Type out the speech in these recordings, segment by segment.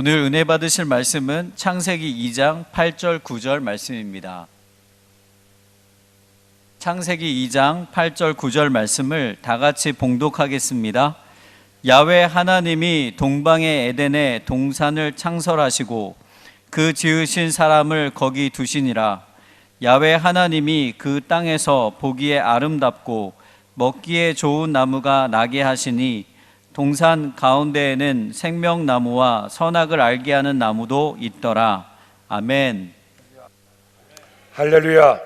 오늘 은혜 받으실 말씀은 창세기 2장 8절 9절 말씀입니다. 창세기 2장 8절 9절 말씀을 다 같이 봉독하겠습니다. 야훼 하나님이 동방의 에덴에 동산을 창설하시고 그 지으신 사람을 거기 두시니라. 야훼 하나님이 그 땅에서 보기에 아름답고 먹기에 좋은 나무가 나게 하시니 동산 가운데에는 생명나무와 선악을 알게 하는 나무도 있더라. 아멘. 할렐루야.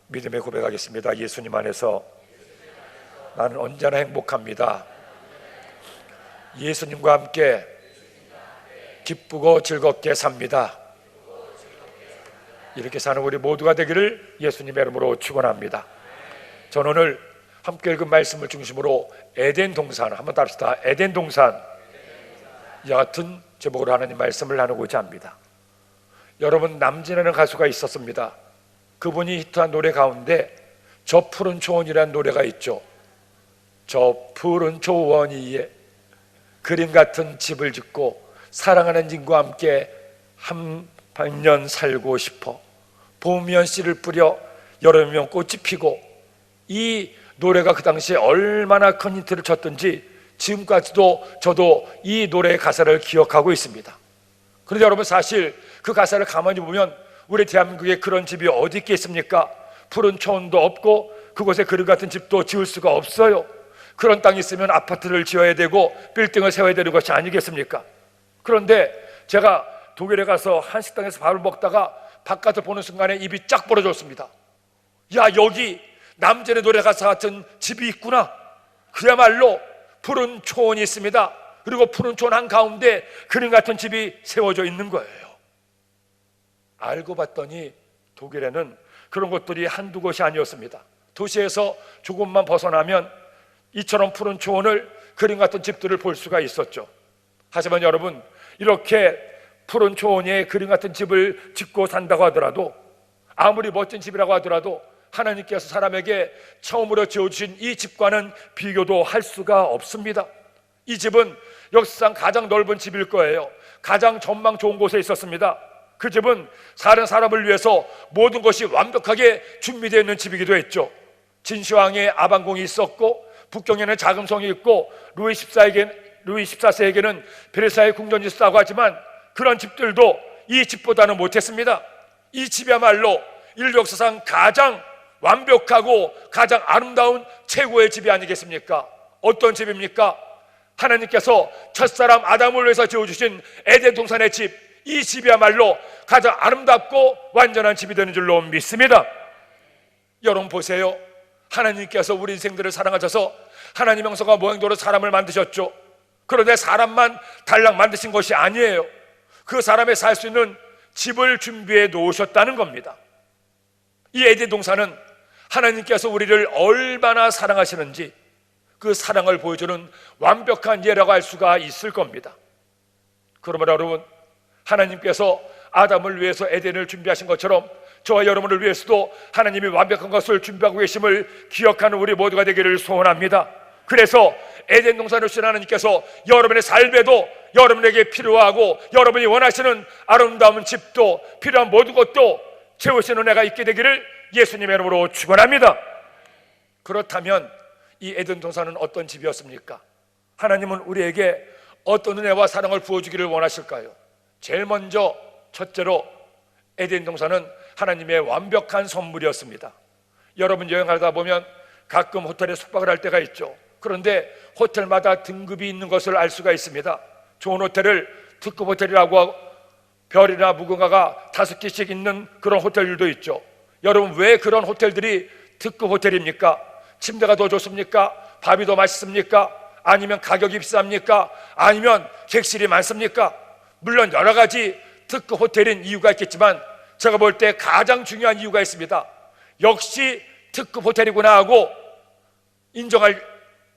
믿음의 고백하겠습니다. 예수님 안에서 나는 언제나 행복합니다. 예수님과 함께 기쁘고 즐겁게 삽니다. 이렇게 사는 우리 모두가 되기를 예수님의 이름으로 축원합니다. 저는 오늘 함께 읽은 말씀을 중심으로 에덴 동산, 한번 답시다. 에덴 동산, 이와 같은 제목으로 하나님 말씀을 나누고자 합니다. 여러분, 남진이라는 가수가 있었습니다. 그분이 히트한 노래 가운데 저 푸른 초원이라는 노래가 있죠. 저 푸른 초원 위에 그림 같은 집을 짓고 사랑하는 친구와 함께 한 백년 살고 싶어. 봄이면 씨를 뿌려 여름이면 꽃이 피고. 이 노래가 그 당시에 얼마나 큰 히트를 쳤던지 지금까지도 저도 이 노래의 가사를 기억하고 있습니다. 그런데 여러분, 사실 그 가사를 가만히 보면 우리 대한민국에 그런 집이 어디 있겠습니까? 푸른 초원도 없고 그곳에 그림 같은 집도 지을 수가 없어요. 그런 땅이 있으면 아파트를 지어야 되고 빌딩을 세워야 되는 것이 아니겠습니까? 그런데 제가 독일에 가서 한식당에서 밥을 먹다가 바깥을 보는 순간에 입이 쫙 벌어졌습니다. 야, 여기 남진의 노래 가사 같은 집이 있구나. 그야말로 푸른 초원이 있습니다. 그리고 푸른 초원 한가운데 그림 같은 집이 세워져 있는 거예요. 알고 봤더니 독일에는 그런 것들이 한두 곳이 아니었습니다. 도시에서 조금만 벗어나면 이처럼 푸른 초원을, 그림 같은 집들을 볼 수가 있었죠. 하지만 여러분, 이렇게 푸른 초원에 그림 같은 집을 짓고 산다고 하더라도, 아무리 멋진 집이라고 하더라도 하나님께서 사람에게 처음으로 지어주신 이 집과는 비교도 할 수가 없습니다. 이 집은 역사상 가장 넓은 집일 거예요. 가장 전망 좋은 곳에 있었습니다. 그 집은 사는 사람을 위해서 모든 것이 완벽하게 준비되어 있는 집이기도 했죠. 진시황의 아방궁이 있었고, 북경에는 자금성이 있고, 루이 14세에게는 베르사유 궁전이 있었다고 하지만 그런 집들도 이 집보다는 못했습니다. 이 집이야말로 인류 역사상 가장 완벽하고 가장 아름다운 최고의 집이 아니겠습니까? 어떤 집입니까? 하나님께서 첫사람 아담을 위해서 지어주신 에덴 동산의 집, 이 집이야말로 가장 아름답고 완전한 집이 되는 줄로 믿습니다. 여러분 보세요. 하나님께서 우리 인생들을 사랑하셔서 하나님 형상과 모양대로 사람을 만드셨죠. 그런데 사람만 달랑 만드신 것이 아니에요. 그 사람이 살 수 있는 집을 준비해 놓으셨다는 겁니다. 이 에덴 동산은 하나님께서 우리를 얼마나 사랑하시는지 그 사랑을 보여주는 완벽한 예라고 할 수가 있을 겁니다. 그러므로 여러분, 하나님께서 아담을 위해서 에덴을 준비하신 것처럼 저와 여러분을 위해서도 하나님이 완벽한 것을 준비하고 계심을 기억하는 우리 모두가 되기를 소원합니다. 그래서 에덴 동산을 주신 하나님께서 여러분의 삶에도 여러분에게 필요하고 여러분이 원하시는 아름다운 집도 필요한 모든 것도 채우시는 은혜가 있게 되기를 예수님의 이름으로 축원합니다. 그렇다면 이 에덴 동산은 어떤 집이었습니까? 하나님은 우리에게 어떤 은혜와 사랑을 부어주기를 원하실까요? 제일 먼저 첫째로 에덴 동산은 하나님의 완벽한 선물이었습니다. 여러분, 여행하다 보면 가끔 호텔에 숙박을 할 때가 있죠. 그런데 호텔마다 등급이 있는 것을 알 수가 있습니다. 좋은 호텔을 특급 호텔이라고 하고 별이나 무궁화가 5개씩 있는 그런 호텔들도 있죠. 여러분, 왜 그런 호텔들이 특급 호텔입니까? 침대가 더 좋습니까? 밥이 더 맛있습니까? 아니면 가격이 비쌉니까? 아니면 객실이 많습니까? 물론 여러 가지 특급 호텔인 이유가 있겠지만 제가 볼 때 가장 중요한 이유가 있습니다. 역시 특급 호텔이구나 하고 인정할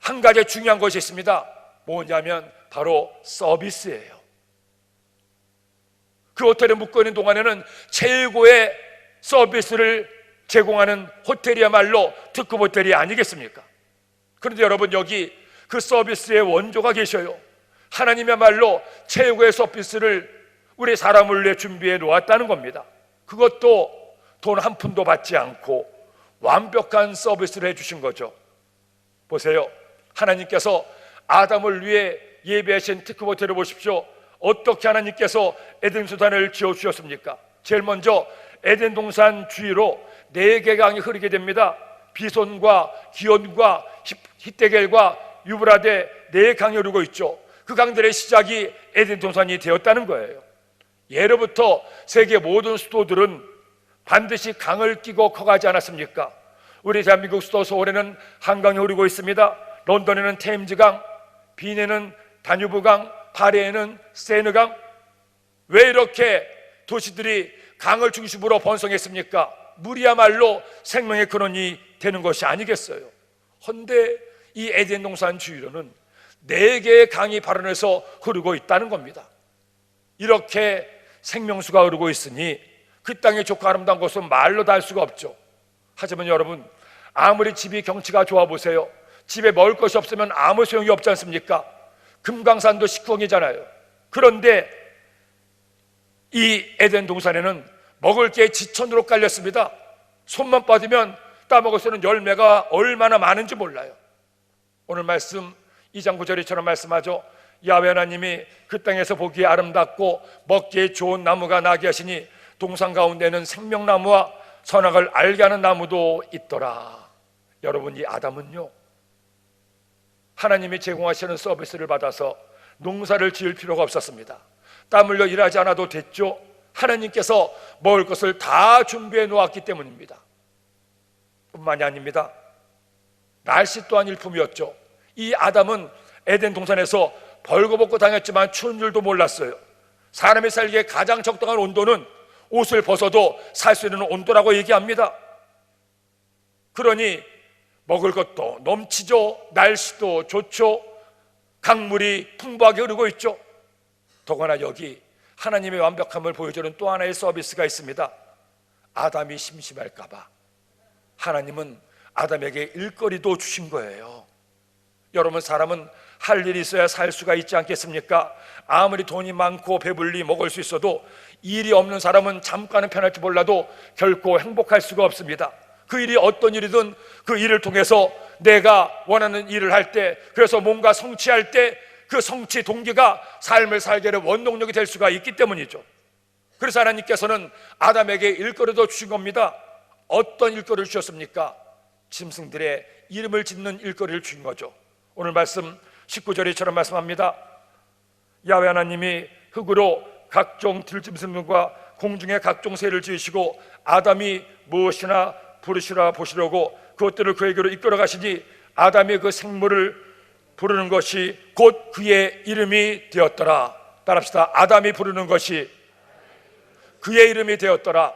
한 가지 중요한 것이 있습니다. 뭐냐면 바로 서비스예요. 그 호텔에 묵고 있는 동안에는 최고의 서비스를 제공하는 호텔이야말로 특급 호텔이 아니겠습니까? 그런데 여러분, 여기 그 서비스의 원조가 계셔요. 하나님이야말로 최고의 서비스를 우리 사람을 위해 준비해 놓았다는 겁니다. 그것도 돈 한 푼도 받지 않고 완벽한 서비스를 해주신 거죠. 보세요, 하나님께서 아담을 위해 예배하신 특급 호텔을 보십시오. 어떻게 하나님께서 에덴 동산을 지어주셨습니까? 제일 먼저 에덴 동산 주위로 4개 강이 흐르게 됩니다. 비손과 기온과 히데겔과 유브라데 4강이 흐르고 있죠. 그 강들의 시작이 에덴 동산이 되었다는 거예요. 예로부터 세계 모든 수도들은 반드시 강을 끼고 커가지 않았습니까? 우리 대한민국 수도 서울에는 한강이 흐르고 있습니다. 런던에는 테임즈강, 빈에는 다뉴브강, 파리에는 세느강. 왜 이렇게 도시들이 강을 중심으로 번성했습니까? 물이야말로 생명의 근원이 되는 것이 아니겠어요? 헌데 이 에덴 동산 주위로는 4개의 강이 발원해서 흐르고 있다는 겁니다. 이렇게 생명수가 흐르고 있으니 그 땅의 좋고 아름다운 것은 말로 다 할 수가 없죠. 하지만 여러분, 아무리 집이 경치가 좋아 보세요. 집에 먹을 것이 없으면 아무 소용이 없지 않습니까? 금강산도 식후경이잖아요. 그런데 이 에덴 동산에는 먹을 게 지천으로 깔렸습니다. 손만 뻗으면 따먹을 수 있는 열매가 얼마나 많은지 몰라요. 오늘 말씀 2장 9절처럼 말씀하죠. 야훼 하나님이 그 땅에서 보기에 아름답고 먹기에 좋은 나무가 나게 하시니 동산 가운데는 생명나무와 선악을 알게 하는 나무도 있더라. 여러분, 이 아담은요, 하나님이 제공하시는 서비스를 받아서 농사를 지을 필요가 없었습니다. 땀 흘려 일하지 않아도 됐죠. 하나님께서 먹을 것을 다 준비해 놓았기 때문입니다. 뿐만이 아닙니다. 날씨 또한 일품이었죠. 이 아담은 에덴 동산에서 벌거벗고 다녔지만 추운 줄도 몰랐어요. 사람이 살기에 가장 적당한 온도는 옷을 벗어도 살 수 있는 온도라고 얘기합니다. 그러니 먹을 것도 넘치죠. 날씨도 좋죠. 강물이 풍부하게 흐르고 있죠. 더구나 여기 하나님의 완벽함을 보여주는 또 하나의 서비스가 있습니다. 아담이 심심할까 봐 하나님은 아담에게 일거리도 주신 거예요. 여러분, 사람은 할 일이 있어야 살 수가 있지 않겠습니까? 아무리 돈이 많고 배불리 먹을 수 있어도 일이 없는 사람은 잠깐은 편할지 몰라도 결코 행복할 수가 없습니다. 그 일이 어떤 일이든 그 일을 통해서 내가 원하는 일을 할 때, 그래서 뭔가 성취할 때 그 성취 동기가 삶을 살게 하는 원동력이 될 수가 있기 때문이죠. 그래서 하나님께서는 아담에게 일거리도 주신 겁니다. 어떤 일거리를 주셨습니까? 짐승들의 이름을 짓는 일거리를 주신 거죠. 오늘 말씀 19절에처럼 말씀합니다. 야훼 하나님이 흙으로 각종 들짐승과 공중의 각종 새를 지으시고 아담이 무엇이나 부르시라 보시려고 그것들을 그에게로 이끌어 가시니 아담이 그 생물을 부르는 것이 곧 그의 이름이 되었더라. 따라합시다. 아담이 부르는 것이 그의 이름이 되었더라.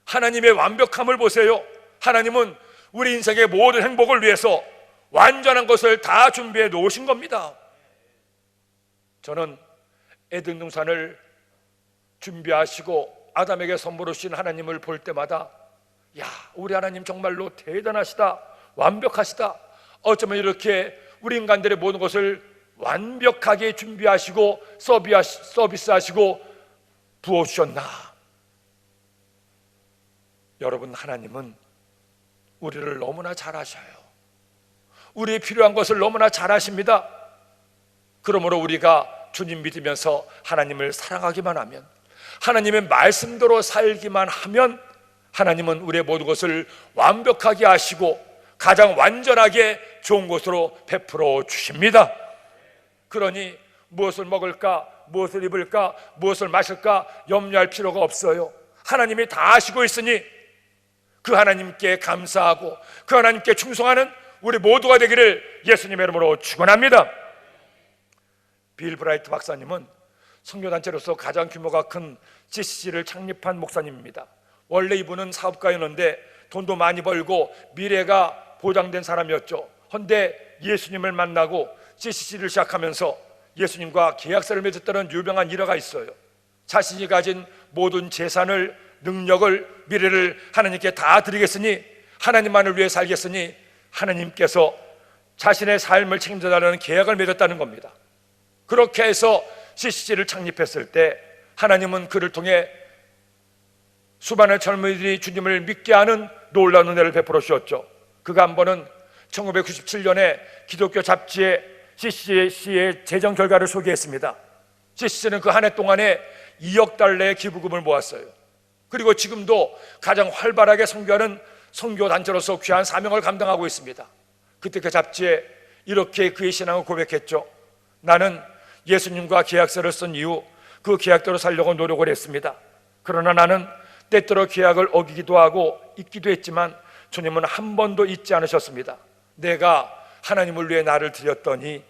하나님의 완벽함을 보세요. 하나님은 우리 인생의 모든 행복을 위해서 완전한 것을 다 준비해 놓으신 겁니다. 저는 에덴 동산을 준비하시고 아담에게 선물로 주신 하나님을 볼 때마다, 야, 우리 하나님 정말로 대단하시다, 완벽하시다. 어쩌면 이렇게 우리 인간들의 모든 것을 완벽하게 준비하시고 서비스하시고 부어주셨나. 여러분, 하나님은 우리를 너무나 잘 아셔요. 우리의 필요한 것을 너무나 잘 아십니다. 그러므로 우리가 주님 믿으면서 하나님을 사랑하기만 하면, 하나님의 말씀대로 살기만 하면 하나님은 우리의 모든 것을 완벽하게 아시고 가장 완전하게 좋은 것으로 베풀어 주십니다. 그러니 무엇을 먹을까, 무엇을 입을까, 무엇을 마실까 염려할 필요가 없어요. 하나님이 다 아시고 있으니 그 하나님께 감사하고 그 하나님께 충성하는 우리 모두가 되기를 예수님의 이름으로 축원합니다. 빌 브라이트 박사님은 선교단체로서 가장 규모가 큰 CCC를 창립한 목사님입니다. 원래 이분은 사업가였는데 돈도 많이 벌고 미래가 보장된 사람이었죠. 그런데 예수님을 만나고 CCC를 시작하면서 예수님과 계약서를 맺었다는 유명한 일화가 있어요. 자신이 가진 모든 재산을, 능력을, 미래를 하나님께 다 드리겠으니, 하나님만을 위해 살겠으니 하나님께서 자신의 삶을 책임져달라는 계약을 맺었다는 겁니다. 그렇게 해서 CCC를 창립했을 때 하나님은 그를 통해 수많은 젊은이들이 주님을 믿게 하는 놀라운 은혜를 베풀어 주셨죠. 그가 한 번은 1997년에 기독교 잡지에 CCC의 재정 결과를 소개했습니다. CCC는 그 한 해 동안에 2억 달러의 기부금을 모았어요. 그리고 지금도 가장 활발하게 선교하는 선교단체로서 귀한 사명을 감당하고 있습니다. 그때 그 잡지에 이렇게 그의 신앙을 고백했죠. 나는 예수님과 계약서를 쓴 이후 그 계약대로 살려고 노력을 했습니다. 그러나 나는 때때로 계약을 어기기도 하고 잊기도 했지만 주님은 한 번도 잊지 않으셨습니다. 내가 하나님을 위해 나를 드렸더니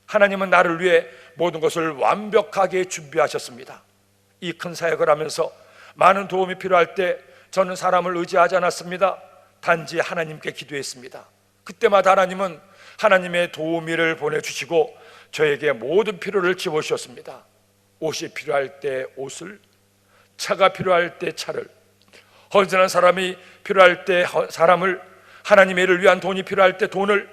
하나님은 나를 위해 모든 것을 완벽하게 준비하셨습니다. 이 큰 사역을 하면서 많은 도움이 필요할 때 저는 사람을 의지하지 않았습니다. 단지 하나님께 기도했습니다. 그때마다 하나님은 하나님의 도우미를 보내주시고 저에게 모든 필요를 채워주셨습니다. 옷이 필요할 때 옷을, 차가 필요할 때 차를, 헌신한 사람이 필요할 때 사람을, 하나님의 일을 위한 돈이 필요할 때 돈을,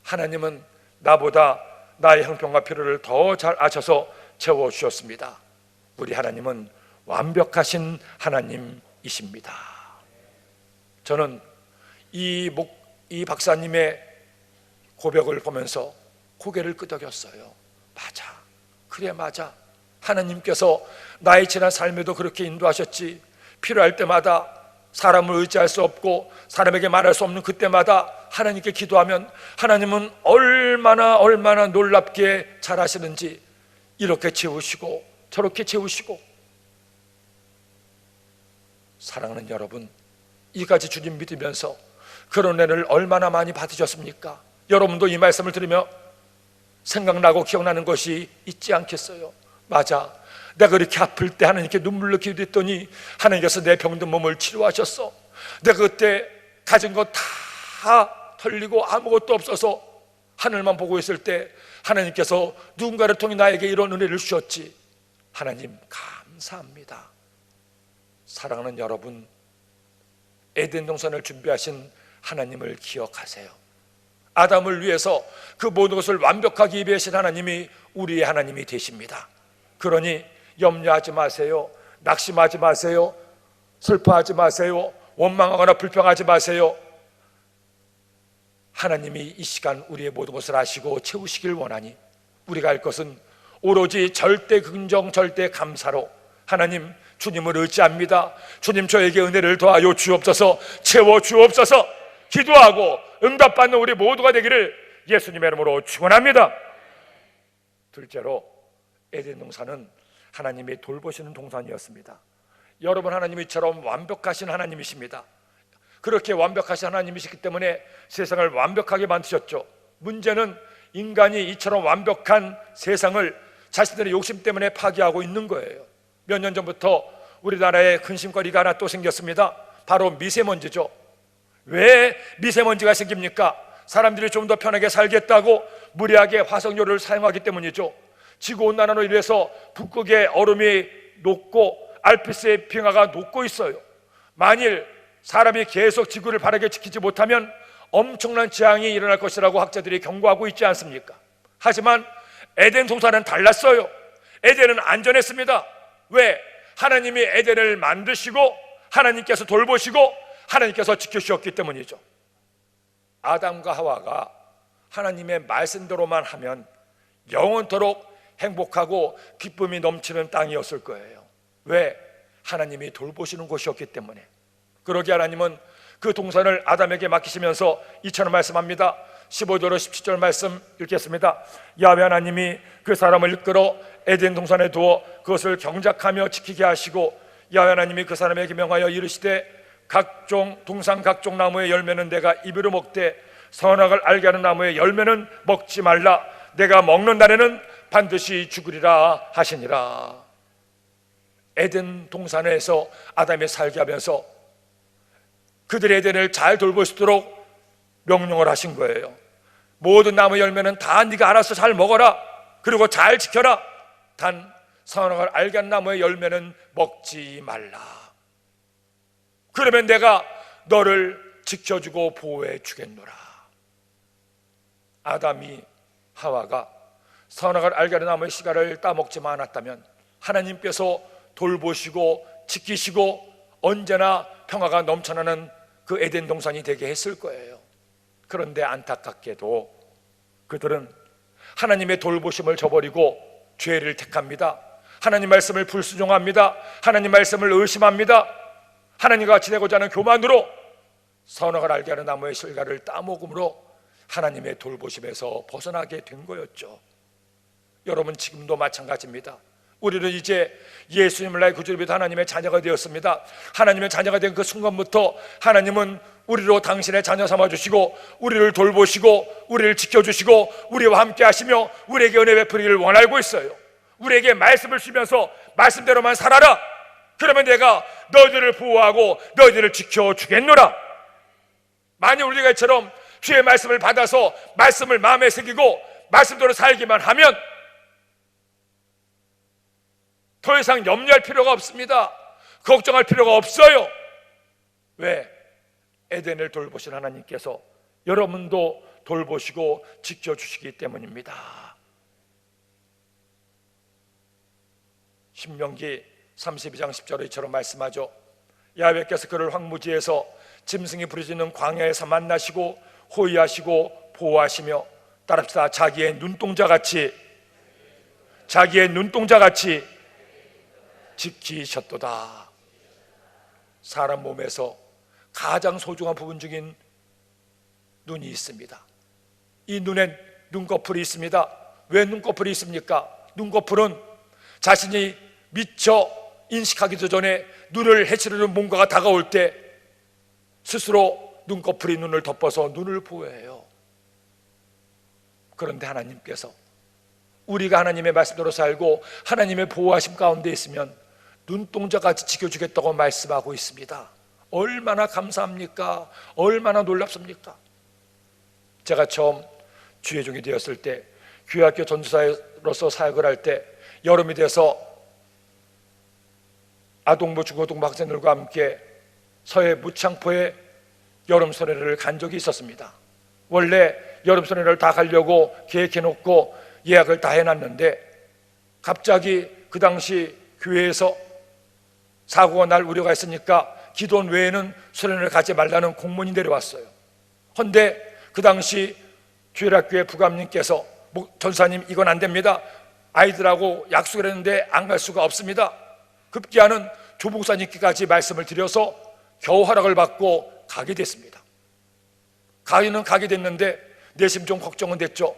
하나님은 나보다 나의 형편과 필요를 더 잘 아셔서 채워주셨습니다. 우리 하나님은 완벽하신 하나님이십니다. 저는 이 박사님의 고백을 보면서 고개를 끄덕였어요. 맞아, 그래 맞아. 하나님께서 나의 지난 삶에도 그렇게 인도하셨지. 필요할 때마다 사람을 의지할 수 없고 사람에게 말할 수 없는 그때마다 하나님께 기도하면 하나님은 얼마나 놀랍게 잘하시는지 이렇게 채우시고 저렇게 채우시고. 사랑하는 여러분, 이까지 주님 믿으면서 그런 은혜를 얼마나 많이 받으셨습니까? 여러분도 이 말씀을 들으며 생각나고 기억나는 것이 있지 않겠어요? 맞아, 내가 그렇게 아플 때 하나님께 눈물로 기도했더니 하나님께서 내 병든 몸을 치료하셨어. 내가 그때 가진 거 다 털리고 아무것도 없어서 하늘만 보고 있을 때 하나님께서 누군가를 통해 나에게 이런 은혜를 주셨지. 하나님 감사합니다. 사랑하는 여러분, 에덴 동산을 준비하신 하나님을 기억하세요. 아담을 위해서 그 모든 것을 완벽하게 예비하신 하나님이 우리의 하나님이 되십니다. 그러니 염려하지 마세요. 낙심하지 마세요. 슬퍼하지 마세요. 원망하거나 불평하지 마세요. 하나님이 이 시간 우리의 모든 것을 아시고 채우시길 원하니 우리가 할 것은 오로지 절대 긍정, 절대 감사로 하나님, 주님을 의지합니다. 주님, 저에게 은혜를 더하여 주옵소서, 채워 주옵소서 기도하고 응답받는 우리 모두가 되기를 예수님의 이름으로 축원합니다. 둘째로, 에덴 동산은 하나님이 돌보시는 동산이었습니다. 여러분, 하나님이 이처럼 완벽하신 하나님이십니다. 그렇게 완벽하신 하나님이시기 때문에 세상을 완벽하게 만드셨죠. 문제는 인간이 이처럼 완벽한 세상을 자신들의 욕심 때문에 파괴하고 있는 거예요. 몇 년 전부터 우리나라에 근심거리가 하나 또 생겼습니다. 바로 미세먼지죠. 왜 미세먼지가 생깁니까? 사람들이 좀 더 편하게 살겠다고 무리하게 화석연료를 사용하기 때문이죠. 지구온난화로 인해서 북극의 얼음이 녹고 알프스의 빙하가 녹고 있어요. 만일 사람이 계속 지구를 바르게 지키지 못하면 엄청난 재앙이 일어날 것이라고 학자들이 경고하고 있지 않습니까? 하지만 에덴 동산은 달랐어요. 에덴은 안전했습니다. 왜? 하나님이 에덴을 만드시고 하나님께서 돌보시고 하나님께서 지켜주셨기 때문이죠. 아담과 하와가 하나님의 말씀대로만 하면 영원토록 행복하고 기쁨이 넘치는 땅이었을 거예요. 왜? 하나님이 돌보시는 곳이었기 때문에. 그러기에 하나님은 그 동산을 아담에게 맡기시면서 이처럼 말씀합니다. 15절로 17절 말씀 읽겠습니다. 야훼 하나님이 그 사람을 이끌어 에덴 동산에 두어 그것을 경작하며 지키게 하시고 야훼 하나님이 그 사람에게 명하여 이르시되 각종 동산 각종 나무의 열매는 내가 입으로 먹되 선악을 알게 하는 나무의 열매는 먹지 말라. 내가 먹는 날에는 반드시 죽으리라 하시니라. 에덴 동산에서 아담이 살게 하면서 그들의 에덴을 잘 돌보시도록 명령을 하신 거예요. 모든 나무 열매는 다 네가 알아서 잘 먹어라. 그리고 잘 지켜라. 단 선악을 알게 한 나무의 열매는 먹지 말라. 그러면 내가 너를 지켜주고 보호해 주겠노라. 아담이 하와가 선악을 알게 하는 나무의 씨가를 따먹지만 않았다면 하나님께서 돌보시고 지키시고 언제나 평화가 넘쳐나는 그 에덴 동산이 되게 했을 거예요. 그런데 안타깝게도 그들은 하나님의 돌보심을 저버리고 죄를 택합니다. 하나님 말씀을 불순종합니다. 하나님 말씀을 의심합니다. 하나님과 같이 되고자 하는 교만으로 선악을 알게 하는 나무의 실과를 따먹음으로 하나님의 돌보심에서 벗어나게 된 거였죠. 여러분, 지금도 마찬가지입니다. 우리는 이제 예수님을 나의 구주로 믿어 하나님의 자녀가 되었습니다. 하나님의 자녀가 된 그 순간부터 하나님은 우리로 당신의 자녀 삼아주시고 우리를 돌보시고 우리를 지켜주시고 우리와 함께 하시며 우리에게 은혜 베풀기를 원하고 있어요. 우리에게 말씀을 주면서 말씀대로만 살아라. 그러면 내가 너희들을 보호하고 너희들을 지켜주겠노라. 만약 우리가 이처럼 주의 말씀을 받아서 말씀을 마음에 새기고 말씀대로 살기만 하면 더 이상 염려할 필요가 없습니다. 걱정할 필요가 없어요. 왜? 에덴을 돌보신 하나님께서 여러분도 돌보시고 지켜주시기 때문입니다. 신명기 32장 10절에 이처럼 말씀하죠. 야훼께서 그를 황무지에서 짐승이 부르짖는 광야에서 만나시고 호위하시고 보호하시며 따릅시다. 자기의 눈동자같이 지키셨도다. 사람 몸에서 가장 소중한 부분 중인 눈이 있습니다. 이 눈엔 눈꺼풀이 있습니다. 왜 눈꺼풀이 있습니까? 눈꺼풀은 자신이 미처 인식하기도 전에 눈을 해치려는 뭔가가 다가올 때 스스로 눈꺼풀이 눈을 덮어서 눈을 보호해요. 그런데 하나님께서 우리가 하나님의 말씀대로 살고 하나님의 보호하심 가운데 있으면 눈동자같이 지켜주겠다고 말씀하고 있습니다. 얼마나 감사합니까? 얼마나 놀랍습니까? 제가 처음 주의 종이 되었을 때 교회학교 전도사로서 사역을 할 때 여름이 돼서 아동부 중고등부 학생들과 함께 서해 무창포에 여름 선회를 간 적이 있었습니다. 원래 여름 선회를 다 가려고 계획해놓고 예약을 다 해놨는데 갑자기 그 당시 교회에서 사고가 날 우려가 있으니까 기도원 외에는 수련을 가지 말라는 공문이 내려왔어요. 그런데 그 당시 주일학교의 부감님께서 전사님 이건 안 됩니다. 아이들하고 약속을 했는데 안 갈 수가 없습니다. 급기야는 조목사님께까지 말씀을 드려서 겨우 허락을 받고 가게 됐습니다. 가기는 가게 됐는데 내심 좀 걱정은 됐죠.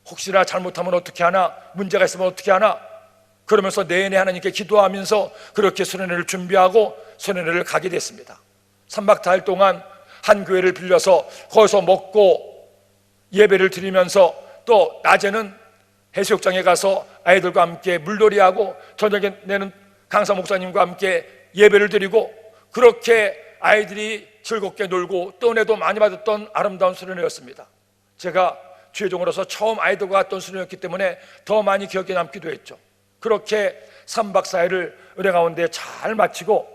혹시나 잘못하면 어떻게 하나, 문제가 있으면 어떻게 하나, 그러면서 내내 하나님께 기도하면서 그렇게 수련회를 준비하고 수련회를 가게 됐습니다. 3박 4일 동안 한 교회를 빌려서 거기서 먹고 예배를 드리면서 또 낮에는 해수욕장에 가서 아이들과 함께 물놀이하고 저녁에는 강사 목사님과 함께 예배를 드리고 그렇게 아이들이 즐겁게 놀고 또 은혜도 많이 받았던 아름다운 수련회였습니다. 제가 주의종으로서 처음 아이들과 갔던 수련회였기 때문에 더 많이 기억에 남기도 했죠. 그렇게 3박 4일을 은혜 가운데 잘 마치고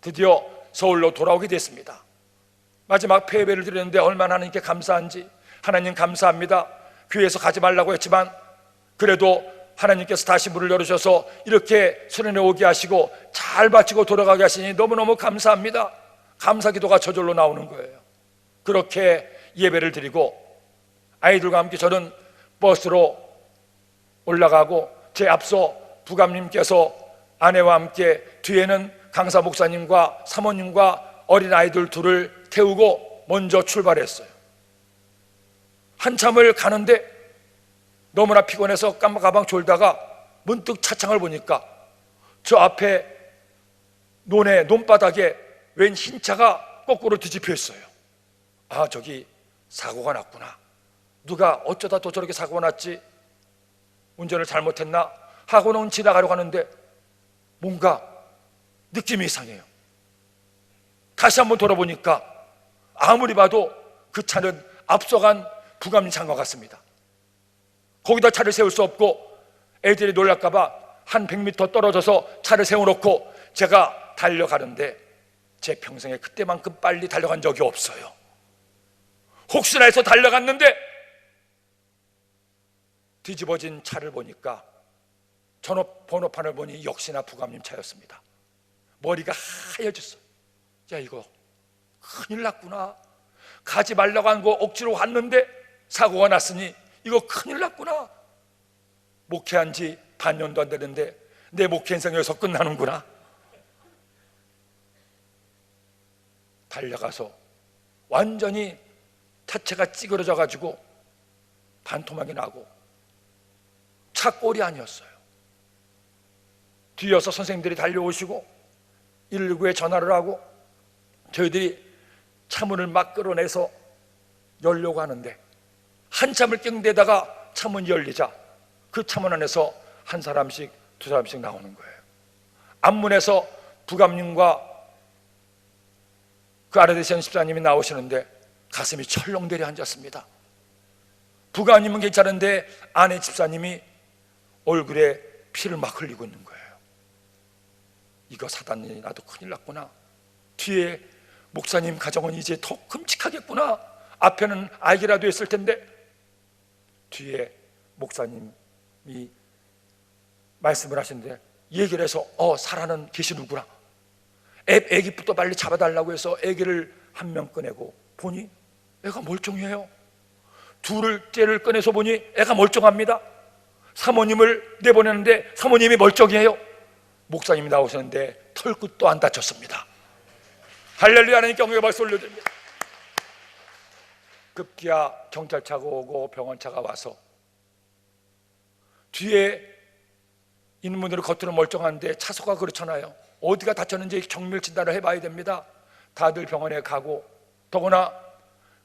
드디어 서울로 돌아오게 됐습니다. 마지막 폐회를 드렸는데 얼마나 하나님께 감사한지. 하나님 감사합니다. 교회에서 가지 말라고 했지만 그래도 하나님께서 다시 문을 열으셔서 이렇게 수련회 오게 하시고 잘 마치고 돌아가게 하시니 너무너무 감사합니다. 감사기도가 저절로 나오는 거예요. 그렇게 예배를 드리고 아이들과 함께 저는 버스로 올라가고 제 앞서 부감님께서 아내와 함께 뒤에는 강사 목사님과 사모님과 어린아이들 둘을 태우고 먼저 출발했어요. 한참을 가는데 너무나 피곤해서 가방 졸다가 문득 차창을 보니까 저 앞에 논바닥에 웬 흰 차가 거꾸로 뒤집혀 있어요. 아, 저기 사고가 났구나. 누가 어쩌다 또 저렇게 사고가 났지? 운전을 잘못했나? 하고는 지나가려고 하는데 뭔가 느낌이 이상해요. 다시 한번 돌아보니까 아무리 봐도 그 차는 앞서간 부감님 차인 같습니다. 거기다 차를 세울 수 없고 애들이 놀랄까봐 한 100m 떨어져서 차를 세워놓고 제가 달려가는데 제 평생에 그때만큼 빨리 달려간 적이 없어요. 혹시나 해서 달려갔는데 뒤집어진 차를 보니까 번호판을 보니 역시나 부감님 차였습니다. 머리가 하얘졌어요. 야, 이거 큰일 났구나. 가지 말라고 한 거 억지로 왔는데 사고가 났으니 이거 큰일 났구나. 목회한 지 반년도 안 되는데 내 목회 인생 여기서 끝나는구나. 달려가서 완전히 차체가 찌그러져 가지고 반토막이 나고 차 꼴이 아니었어요. 뒤에서 선생님들이 달려오시고 119에 전화를 하고 저희들이 차문을 막 끌어내서 열려고 하는데 한참을 낑대다가 차문이 열리자 그 차문 안에서 한 사람씩 두 사람씩 나오는 거예요. 앞문에서 부감님과 그 아래 되시는 집사님이 나오시는데 가슴이 철렁대려 앉았습니다. 부감님은 괜찮은데 아내 집사님이 얼굴에 피를 막 흘리고 있는 거예요. 이거 사단이 나도 큰일 났구나. 뒤에 목사님 가정은 이제 더 끔찍하겠구나. 앞에는 알기라도 했을 텐데. 뒤에 목사님이 말씀을 하시는데 얘기를 해서 살아는 계시는구나. 애기부터 빨리 잡아달라고 해서 애기를 한 명 꺼내고 보니 애가 멀쩡해요. 둘째를 꺼내서 보니 애가 멀쩡합니다. 사모님을 내보내는데 사모님이 멀쩡해요. 목사님이 나오셨는데 털끝도 안 다쳤습니다. 할렐루야. 하나님께 영광의 박수 올려드립니다. 급기야 경찰차가 오고 병원차가 와서 뒤에 있는 분들은 겉으로 멀쩡한데 차소가 그렇잖아요. 어디가 다쳤는지 정밀 진단을 해봐야 됩니다. 다들 병원에 가고 더구나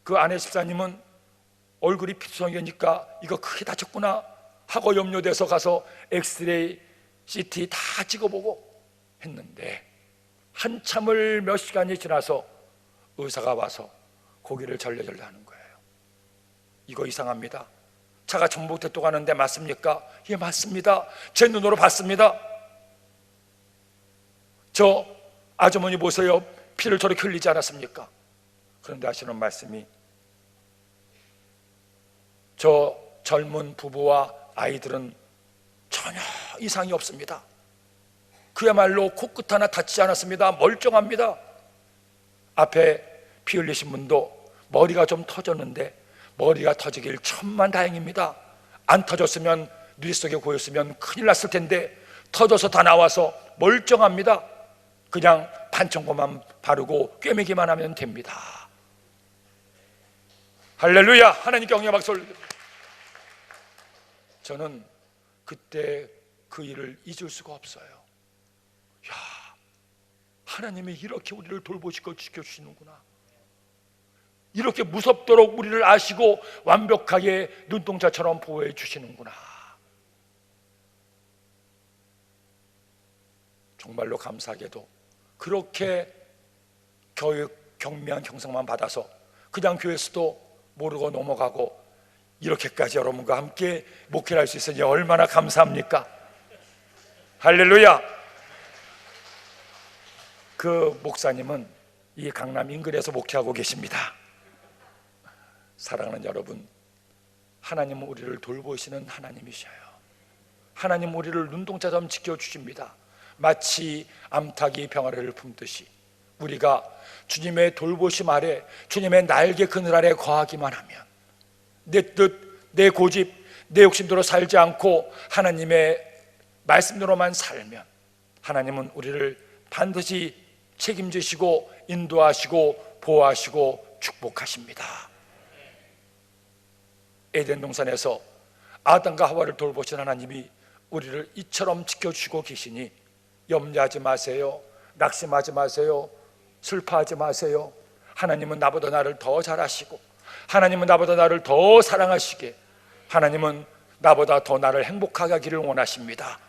그 아내 집사님은 얼굴이 피투성이니까 이거 크게 다쳤구나 하고 염려돼서 가서 엑스레이, CT 다 찍어보고 했는데 한참을 몇 시간이 지나서 의사가 와서 고개를 절레절레 하는 거예요. 이거 이상합니다. 차가 전복대도 가는데 맞습니까? 예, 맞습니다. 제 눈으로 봤습니다. 저 아주머니 보세요. 피를 저렇게 흘리지 않았습니까? 그런데 하시는 말씀이 저 젊은 부부와 아이들은 전혀 이상이 없습니다. 그야말로 코끝 하나 다치지 않았습니다. 멀쩡합니다. 앞에 피 흘리신 분도 머리가 좀 터졌는데 머리가 터지길 천만다행입니다. 안 터졌으면 뇌 속에 고였으면 큰일 났을 텐데 터져서 다 나와서 멀쩡합니다. 그냥 반창고만 바르고 꿰매기만 하면 됩니다. 할렐루야. 하나님께 영광의 박수 올립니다. 저는 그때 그 일을 잊을 수가 없어요. 야, 하나님이 이렇게 우리를 돌보시고 지켜주시는구나. 이렇게 무섭도록 우리를 아시고 완벽하게 눈동자처럼 보호해 주시는구나. 정말로 감사하게도 그렇게 교육 경미한 경성만 받아서 그냥 교회에서도 모르고 넘어가고 이렇게까지 여러분과 함께 목회를 할 수 있으니 얼마나 감사합니까? 할렐루야. 그 목사님은 이 강남 인근에서 목회하고 계십니다. 사랑하는 여러분, 하나님은 우리를 돌보시는 하나님이셔요. 하나님 우리를 눈동자처럼 지켜주십니다. 마치 암탉이 병아리를 품듯이 우리가 주님의 돌보심 아래, 주님의 날개 그늘 아래 거하기만 하면, 내 뜻, 내 고집, 내 욕심대로 살지 않고 하나님의 말씀대로만 살면 하나님은 우리를 반드시 책임지시고 인도하시고 보호하시고 축복하십니다. 에덴 동산에서 아담과 하와를 돌보신 하나님이 우리를 이처럼 지켜주시고 계시니 염려하지 마세요. 낙심하지 마세요. 슬퍼하지 마세요. 하나님은 나보다 나를 더 잘 아시고 하나님은 나보다 나를 더 사랑하시게, 하나님은 나보다 더 나를 행복하게 하기를 원하십니다.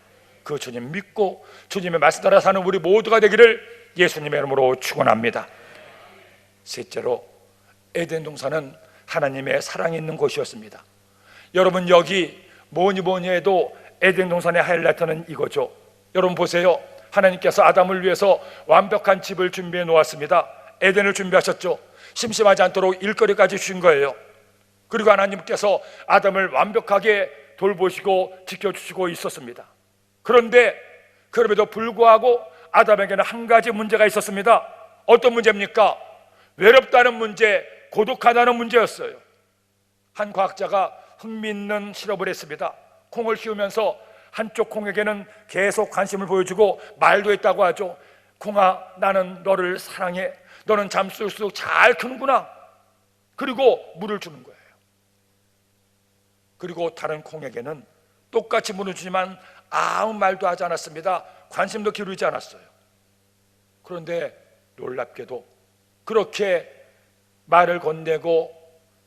그 주님 믿고 주님의 말씀 따라 사는 우리 모두가 되기를 예수님의 이름으로 축원합니다. 셋째로, 에덴 동산은 하나님의 사랑이 있는 곳이었습니다. 여러분, 여기 뭐니 해도 에덴 동산의 하이라이트는 이거죠. 여러분 보세요. 하나님께서 아담을 위해서 완벽한 집을 준비해 놓았습니다. 에덴을 준비하셨죠. 심심하지 않도록 일거리까지 주신 거예요. 그리고 하나님께서 아담을 완벽하게 돌보시고 지켜주시고 있었습니다. 그런데 그럼에도 불구하고 아담에게는 한 가지 문제가 있었습니다. 어떤 문제입니까? 외롭다는 문제, 고독하다는 문제였어요. 한 과학자가 흥미있는 실험을 했습니다. 콩을 키우면서 한쪽 콩에게는 계속 관심을 보여주고 말도 했다고 하죠. 콩아, 나는 너를 사랑해. 너는 잠수일수록 잘 크는구나. 그리고 물을 주는 거예요. 그리고 다른 콩에게는 똑같이 물을 주지만 아무 말도 하지 않았습니다. 관심도 기울이지 않았어요. 그런데 놀랍게도 그렇게 말을 건네고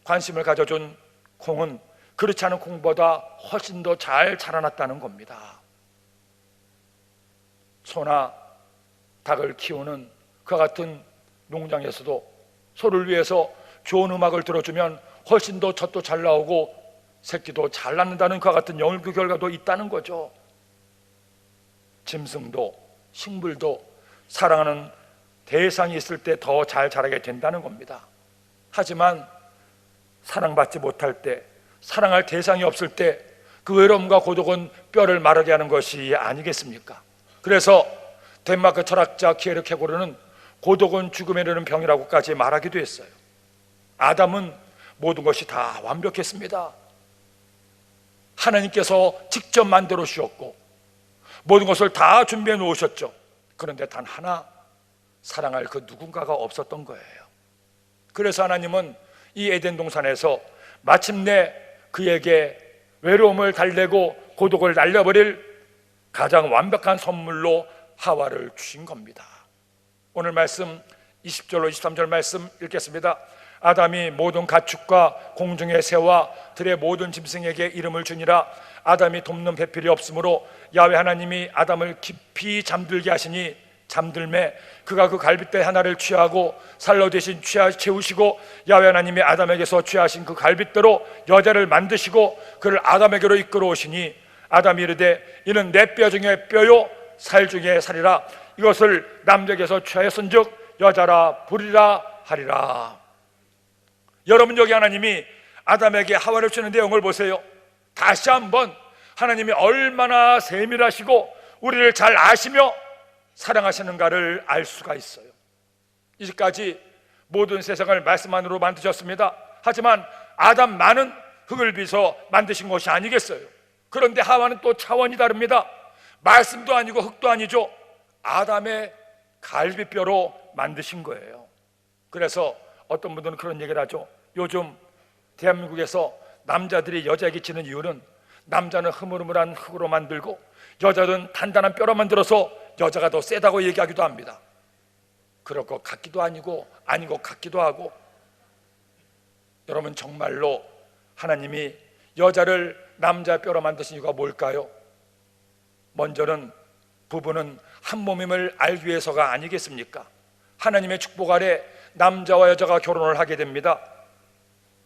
관심을 가져준 콩은 그렇지 않은 콩보다 훨씬 더 잘 자라났다는 겁니다. 소나 닭을 키우는 그와 같은 농장에서도 소를 위해서 좋은 음악을 들어주면 훨씬 더 젖도 잘 나오고 새끼도 잘 낳는다는 그와 같은 연구 결과도 있다는 거죠. 짐승도 식물도 사랑하는 대상이 있을 때 더 잘 자라게 된다는 겁니다. 하지만 사랑받지 못할 때, 사랑할 대상이 없을 때 그 외로움과 고독은 뼈를 마르게 하는 것이 아니겠습니까? 그래서 덴마크 철학자 키에르케고르는 고독은 죽음에 이르는 병이라고까지 말하기도 했어요. 아담은 모든 것이 다 완벽했습니다. 하나님께서 직접 만들어 주셨고 모든 것을 다 준비해 놓으셨죠. 그런데 단 하나 사랑할 그 누군가가 없었던 거예요. 그래서 하나님은 이 에덴 동산에서 마침내 그에게 외로움을 달래고 고독을 날려버릴 가장 완벽한 선물로 하와를 주신 겁니다. 오늘 말씀 20절로 23절 말씀 읽겠습니다. 아담이 모든 가축과 공중의 새와 들의 모든 짐승에게 이름을 주니라. 아담이 돕는 배필이 없으므로 야훼 하나님이 아담을 깊이 잠들게 하시니 잠들매 그가 그 갈빗대 하나를 취하고 살로 대신 채우시고 야훼 하나님이 아담에게서 취하신 그 갈빗대로 여자를 만드시고 그를 아담에게로 이끌어 오시니 아담이 이르되 이는 내 뼈 중에 뼈요 살 중에 살이라. 이것을 남자에게서 취하였은즉 여자라 부리라 하리라. 여러분, 여기 하나님이 아담에게 하와를 주는 내용을 보세요. 다시 한번 하나님이 얼마나 세밀하시고 우리를 잘 아시며 사랑하시는가를 알 수가 있어요. 이제까지 모든 세상을 말씀만으로 만드셨습니다. 하지만 아담만은 흙을 빚어 만드신 것이 아니겠어요? 그런데 하와는 또 차원이 다릅니다. 말씀도 아니고 흙도 아니죠. 아담의 갈비뼈로 만드신 거예요. 그래서 어떤 분들은 그런 얘기를 하죠. 요즘 대한민국에서 남자들이 여자에게 지는 이유는 남자는 흐물흐물한 흙으로 만들고 여자는 단단한 뼈로 만들어서 여자가 더 세다고 얘기하기도 합니다. 그럴 것 같기도 아니고 아닌 것 같기도 하고. 여러분, 정말로 하나님이 여자를 남자 뼈로 만드신 이유가 뭘까요? 먼저는 부부는 한 몸임을 알기 위해서가 아니겠습니까? 하나님의 축복 아래 남자와 여자가 결혼을 하게 됩니다.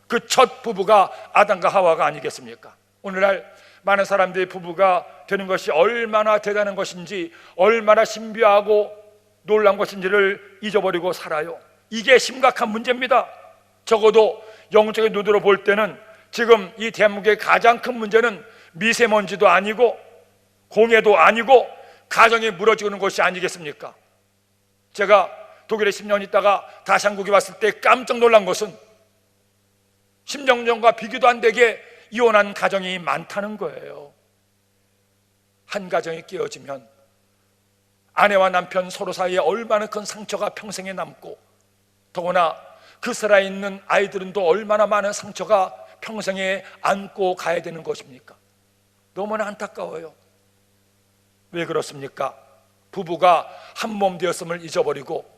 그 첫 부부가 아담과 하와가 아니겠습니까? 오늘날 많은 사람들이 부부가 되는 것이 얼마나 대단한 것인지, 얼마나 신비하고 놀란 것인지를 잊어버리고 살아요. 이게 심각한 문제입니다. 적어도 영적인 눈으로 볼 때는 지금 이 대한민국의 가장 큰 문제는 미세먼지도 아니고 공해도 아니고 가정이 무너지는 것이 아니겠습니까? 제가 독일에 10년 있다가 다시 한국에 왔을 때 깜짝 놀란 것은 10년 전과 비교도 안 되게 이혼한 가정이 많다는 거예요. 한 가정이 깨어지면 아내와 남편 서로 사이에 얼마나 큰 상처가 평생에 남고, 더구나 그 살아있는 아이들은 또 얼마나 많은 상처가 평생에 안고 가야 되는 것입니까? 너무나 안타까워요. 왜 그렇습니까? 부부가 한 몸 되었음을 잊어버리고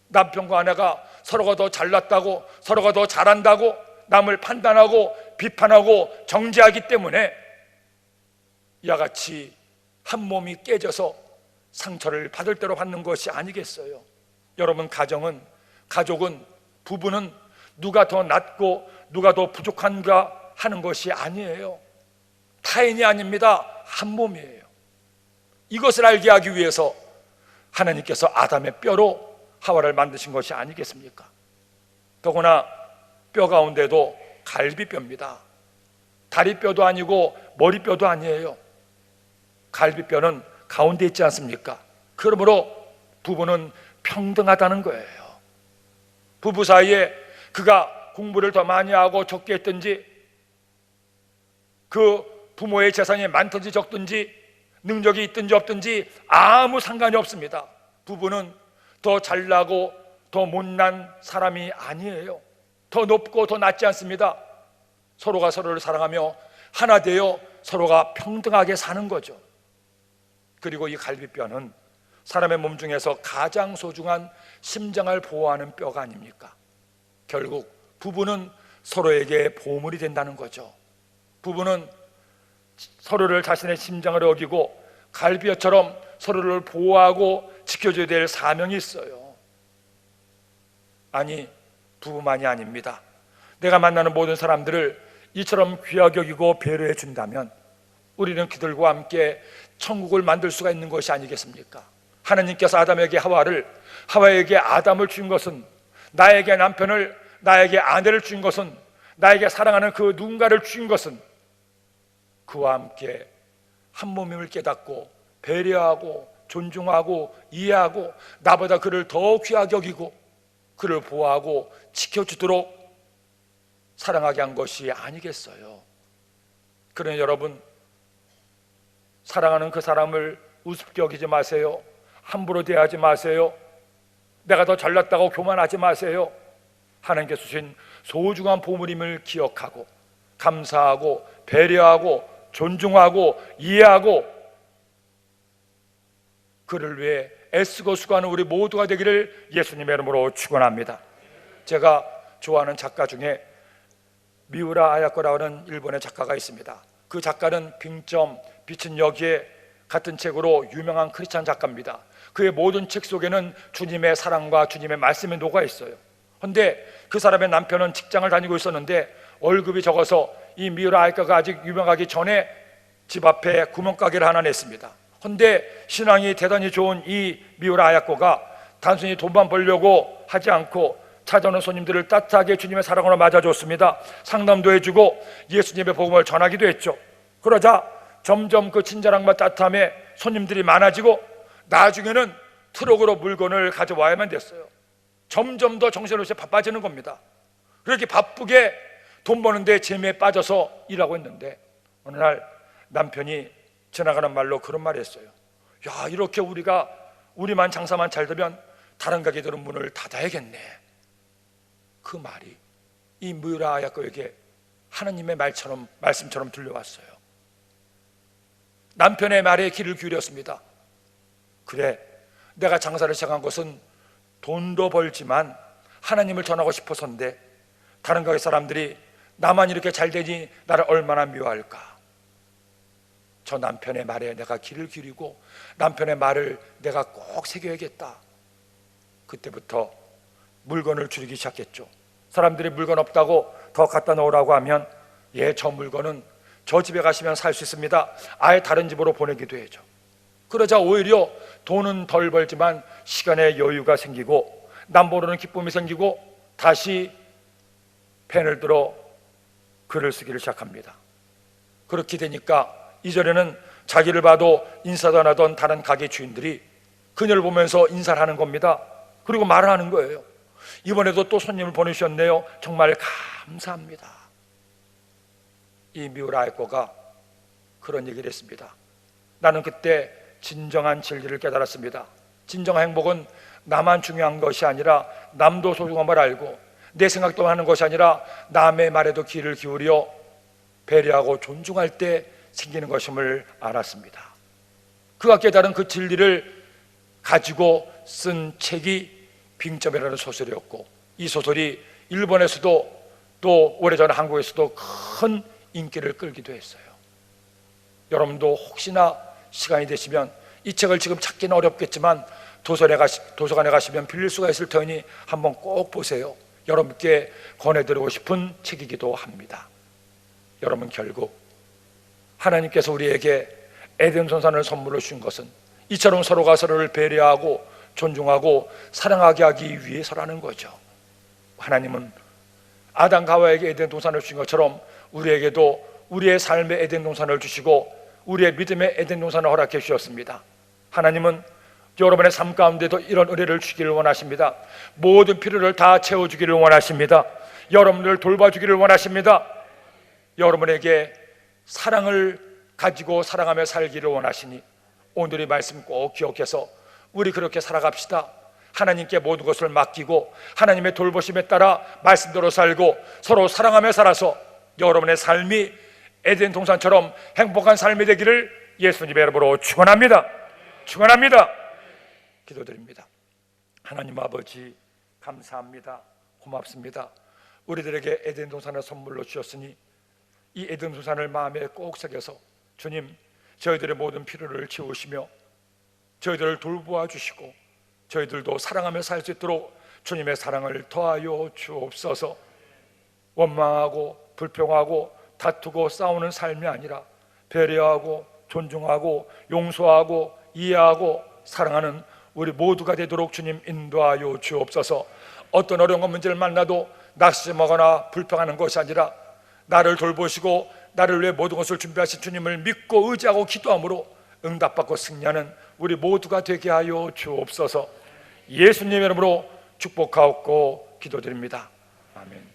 남편과 아내가 서로가 더 잘났다고, 서로가 더 잘한다고 남을 판단하고 비판하고 정죄하기 때문에 이와 같이 한 몸이 깨져서 상처를 받을 대로 받는 것이 아니겠어요? 여러분, 가족은, 부부는 누가 더 낫고 누가 더 부족한가 하는 것이 아니에요. 타인이 아닙니다. 한 몸이에요. 이것을 알게 하기 위해서 하나님께서 아담의 뼈로 하와를 만드신 것이 아니겠습니까? 더구나 뼈 가운데도 갈비뼈입니다. 다리뼈도 아니고 머리뼈도 아니에요. 갈비뼈는 가운데 있지 않습니까? 그러므로 부부는 평등하다는 거예요. 부부 사이에 그가 공부를 더 많이 하고 적게 했든지, 그 부모의 재산이 많든지 적든지, 능력이 있든지 없든지 아무 상관이 없습니다. 부부는 더 잘나고 더 못난 사람이 아니에요. 더 높고 더 낮지 않습니다. 서로가 서로를 사랑하며 하나 되어 서로가 평등하게 사는 거죠. 그리고 이 갈비뼈는 사람의 몸 중에서 가장 소중한 심장을 보호하는 뼈가 아닙니까? 결국 부부는 서로에게 보물이 된다는 거죠. 부부는 서로를 자신의 심장을 어기고 갈비뼈처럼 서로를 보호하고 지켜줘야 될 사명이 있어요. 아니, 부부만이 아닙니다. 내가 만나는 모든 사람들을 이처럼 귀하게 여기고 배려해 준다면 우리는 그들과 함께 천국을 만들 수가 있는 것이 아니겠습니까? 하나님께서 아담에게 하와를, 하와에게 아담을 준 것은, 나에게 남편을, 나에게 아내를 준 것은, 나에게 사랑하는 그 누군가를 준 것은 그와 함께 한 몸임을 깨닫고 배려하고 존중하고 이해하고 나보다 그를 더 귀하게 여기고 그를 보호하고 지켜주도록 사랑하게 한 것이 아니겠어요? 그러니 여러분, 사랑하는 그 사람을 우습게 여기지 마세요. 함부로 대하지 마세요. 내가 더 잘났다고 교만하지 마세요. 하나님께서 주신 소중한 보물임을 기억하고 감사하고 배려하고 존중하고 이해하고 그를 위해 애쓰고 수고하는 우리 모두가 되기를 예수님의 이름으로 축원합니다. 제가 좋아하는 작가 중에 미우라 아야코라는 일본의 작가가 있습니다. 그 작가는 빙점, 빛은 여기에 같은 책으로 유명한 크리스찬 작가입니다. 그의 모든 책 속에는 주님의 사랑과 주님의 말씀이 녹아 있어요. 그런데 그 사람의 남편은 직장을 다니고 있었는데 월급이 적어서 이 미우라 아야코가 아직 유명하기 전에 집 앞에 구멍가게를 하나 냈습니다. 그런데 신앙이 대단히 좋은 이 미우라 아야코가 단순히 돈만 벌려고 하지 않고 찾아오는 손님들을 따뜻하게 주님의 사랑으로 맞아줬습니다. 상담도 해주고 예수님의 복음을 전하기도 했죠. 그러자 점점 그 친절함과 따뜻함에 손님들이 많아지고 나중에는 트럭으로 물건을 가져와야만 됐어요. 점점 더 정신없이 바빠지는 겁니다. 그렇게 바쁘게 돈 버는데 재미에 빠져서 일하고 있는데 어느 날 남편이 지나가는 말로 그런 말을 했어요. 야, 이렇게 우리만 장사만 잘 되면 다른 가게들은 문을 닫아야겠네. 그 말이 이 미우라 아야코에게 하나님의 말씀처럼 들려왔어요. 남편의 말에 귀를 기울였습니다. 그래, 내가 장사를 시작한 것은 돈도 벌지만 하나님을 전하고 싶어서인데 다른 가게 사람들이 나만 이렇게 잘 되니 나를 얼마나 미워할까. 저 남편의 말에 내가 귀를 기울이고 남편의 말을 내가 꼭 새겨야겠다. 그때부터 물건을 줄이기 시작했죠. 사람들이 물건 없다고 더 갖다 놓으라고 하면 저 물건은 저 집에 가시면 살 수 있습니다. 아예 다른 집으로 보내기도 해죠. 그러자 오히려 돈은 덜 벌지만 시간의 여유가 생기고 남모르는 기쁨이 생기고 다시 펜을 들어 글을 쓰기를 시작합니다. 그렇게 되니까 이전에는 자기를 봐도 인사도 안 하던 다른 가게 주인들이 그녀를 보면서 인사를 하는 겁니다. 그리고 말을 하는 거예요. 이번에도 또 손님을 보내주셨네요. 정말 감사합니다. 이 미우라 아야코가 그런 얘기를 했습니다. 나는 그때 진정한 진리를 깨달았습니다. 진정한 행복은 나만 중요한 것이 아니라 남도 소중함을 알고 내 생각도 하는 것이 아니라 남의 말에도 귀를 기울여 배려하고 존중할 때 생기는 것임을 알았습니다. 그가 깨달은 그 진리를 가지고 쓴 책이 빙점이라는 소설이었고 이 소설이 일본에서도 또 오래전에 한국에서도 큰 인기를 끌기도 했어요. 여러분도 혹시나 시간이 되시면 이 책을 지금 찾기는 어렵겠지만 도서관에 가시면 빌릴 수가 있을 터이니 한번 꼭 보세요. 여러분께 권해드리고 싶은 책이기도 합니다. 여러분, 결국 하나님께서 우리에게 에덴 동산을 선물로 주신 것은 이처럼 서로가 서로를 배려하고 존중하고 사랑하게 하기 위해서라는 거죠. 하나님은 아담과 하와에게 에덴 동산을 주신 것처럼 우리에게도 우리의 삶의 에덴 동산을 주시고 우리의 믿음의 에덴 동산을 허락해 주셨습니다. 하나님은 여러분의 삶 가운데도 이런 은혜를 주기를 원하십니다. 모든 필요를 다 채워주기를 원하십니다. 여러분을 돌봐주기를 원하십니다. 여러분에게 사랑을 가지고 사랑하며 살기를 원하시니 오늘 이 말씀 꼭 기억해서 우리 그렇게 살아갑시다. 하나님께 모든 것을 맡기고 하나님의 돌보심에 따라 말씀대로 살고 서로 사랑하며 살아서 여러분의 삶이 에덴 동산처럼 행복한 삶이 되기를 예수님의 이름으로 축원합니다. 축원합니다. 기도드립니다. 하나님 아버지 감사합니다. 고맙습니다. 우리들에게 에덴 동산을 선물로 주셨으니 이 에덴 동산을 마음에 꼭 새겨서 주님 저희들의 모든 필요를 채우시며 저희들을 돌보아 주시고 저희들도 사랑하며 살 수 있도록 주님의 사랑을 더하여 주옵소서. 원망하고 불평하고 다투고 싸우는 삶이 아니라 배려하고 존중하고 용서하고 이해하고 사랑하는 우리 모두가 되도록 주님 인도하여 주옵소서. 어떤 어려운 문제를 만나도 낙심하거나 불평하는 것이 아니라 나를 돌보시고 나를 위해 모든 것을 준비하신 주님을 믿고 의지하고 기도함으로 응답받고 승리하는 우리 모두가 되게 하여 주옵소서. 예수님의 이름으로 축복하옵고 기도드립니다. 아멘.